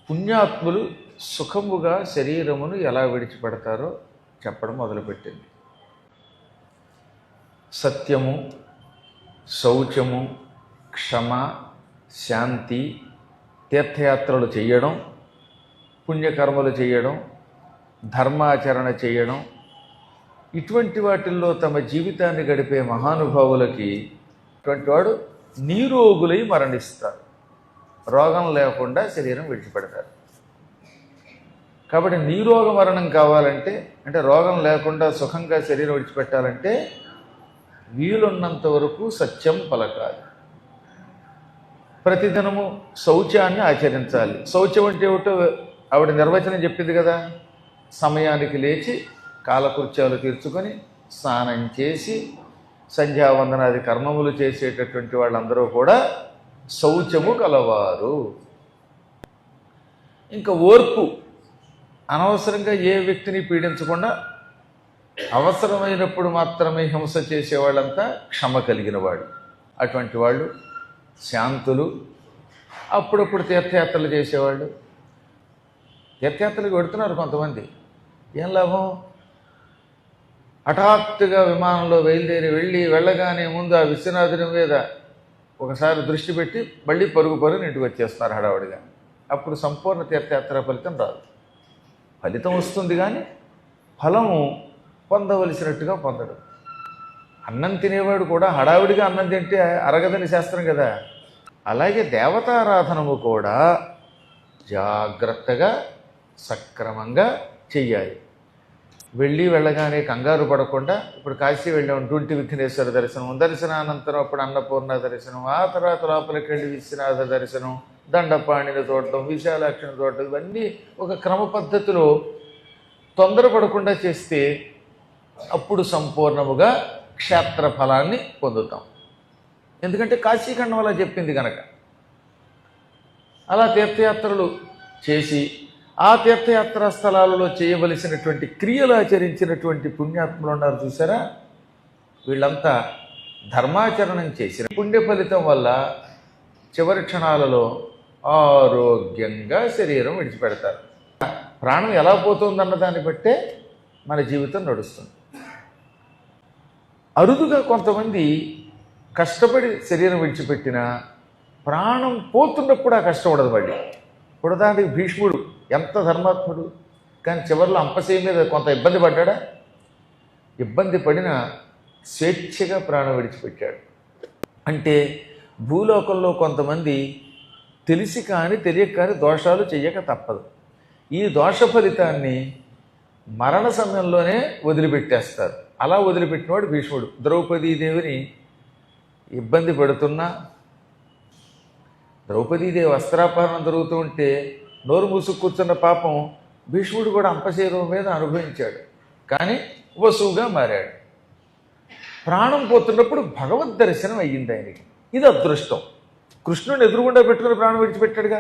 పుణ్యాత్ములు సుఖముగా శరీరమును ఎలా విడిచిపెడతారో చెప్పడం మొదలుపెట్టింది. సత్యము, శౌచము, క్షమ, శాంతి, తీర్థయాత్రలు చేయడం, పుణ్యకర్మలు చేయడం, ధర్మాచరణ చేయడం, ఇటువంటి వాటిల్లో తమ జీవితాన్ని గడిపే మహానుభావులకి ఇటువంటి వాడు నీరోగులై మరణిస్తారు. రోగం లేకుండా శరీరం విడిచిపెడతారు. కాబట్టి నీరోగ మరణం కావాలంటే, అంటే రోగం లేకుండా సుఖంగా శరీరం విడిచిపెట్టాలంటే వీలున్నంత వరకు సత్యం పలకాలి. ప్రతిదినము శౌచాన్ని ఆచరించాలి. శౌచం అంటే ఏమిటో ఆవిడ నిర్వచనం చెప్పింది కదా. సమయానికి లేచి కాలకృత్యాలు తీర్చుకొని స్నానం చేసి సంధ్యావందనాది కర్మములు చేసేటటువంటి వాళ్ళందరూ కూడా శౌచము కలవారు. ఇంకా ఓర్పు, అనవసరంగా ఏ వ్యక్తిని పీడించకుండా అవసరమైనప్పుడు మాత్రమే హింస చేసేవాళ్ళంతా క్షమ కలిగిన వాడు. అటువంటి వాళ్ళు శాంతులు. అప్పుడప్పుడు తీర్థయాత్రలు చేసేవాళ్ళు. తీర్థయాత్రలకు పెడుతున్నారు కొంతమంది. ఏం లాభం? హఠాత్తుగా విమానంలో వెళ్ళగానే ముందు ఆ విశ్వనాథుని మీద ఒకసారి దృష్టి పెట్టి మళ్ళీ పరుగుని ఇంటికి వచ్చేస్తారు హడావుడిగా. అప్పుడు సంపూర్ణ తీర్థయాత్ర ఫలితం రాదు. ఫలితం వస్తుంది కానీ ఫలము పొందవలసినట్టుగా పొందడు. అన్నం తినేవాడు కూడా హడావిడిగా అన్నం తింటే అరగదని శాస్త్రం కదా. అలాగే దేవతారాధనము కూడా జాగ్రత్తగా సక్రమంగా చెయ్యాలి. వెళ్ళగానే కంగారు పడకుండా, ఇప్పుడు కాశీ వెళ్ళాము, డుంటి విఘ్నేశ్వర దర్శనం, దర్శనానంతరం అప్పుడు అన్నపూర్ణ దర్శనం, ఆ తర్వాత లోపలికి వెళ్ళి విశ్వనాథ దర్శనం, దండపాణిని చూడటం, విశాలాక్షిని చూడటం, ఇవన్నీ ఒక క్రమ పద్ధతిలో తొందరపడకుండా చేస్తే అప్పుడు సంపూర్ణముగా క్షేత్ర ఫలాన్ని పొందుతాం. ఎందుకంటే కాశీఖండం అలా చెప్పింది కనుక. అలా తీర్థయాత్రలు చేసి ఆ తీర్థయాత్రా స్థలాలలో చేయవలసినటువంటి క్రియలు ఆచరించినటువంటి పుణ్యాత్ములు ఉన్నారు చూసారా. వీళ్ళంతా ధర్మాచరణం చేసిన పుణ్య ఫలితం వల్ల చివరి క్షణాలలో ఆరోగ్యంగా శరీరం విడిచిపెడతారు. ప్రాణం ఎలా పోతుందన్న దాన్ని బట్టే మన జీవితం నడుస్తుంది. అరుదుగా కొంతమంది కష్టపడి శరీరం విడిచిపెట్టినా ప్రాణం పోతున్నప్పుడు ఆ కష్టం ఉండదు. మళ్ళీ ఇప్పుడు దానికి భీష్ముడు ఎంత ధర్మాత్ముడు, కానీ చివరిలో అంపశయ్య మీద కొంత ఇబ్బంది పడ్డా. ఇబ్బంది పడిన స్వేచ్ఛగా ప్రాణం విడిచిపెట్టాడు. అంటే భూలోకంలో కొంతమంది తెలిసి కానీ తెలియక కానీ దోషాలు చెయ్యక తప్పదు. ఈ దోష ఫలితాన్ని మరణ సమయంలోనే వదిలిపెట్టేస్తారు. అలా వదిలిపెట్టినవాడు భీష్ముడు. ద్రౌపదీదేవిని ఇబ్బంది పెడుతున్నా, ద్రౌపదీదేవి వస్త్రాపహరణం జరుగుతూ ఉంటే నోరు మూసుకు కూర్చున్న పాపం భీష్ముడు కూడా అంపశరీరం మీద అనుభవించాడు. కానీ వసువుగా మారాడు. ప్రాణం పోతున్నప్పుడు భగవద్ దర్శనం అయ్యింది ఆయనకి. ఇది అదృష్టం. కృష్ణుని ఎదురుగుండా పెట్టుకుని ప్రాణం విడిచిపెట్టాడుగా.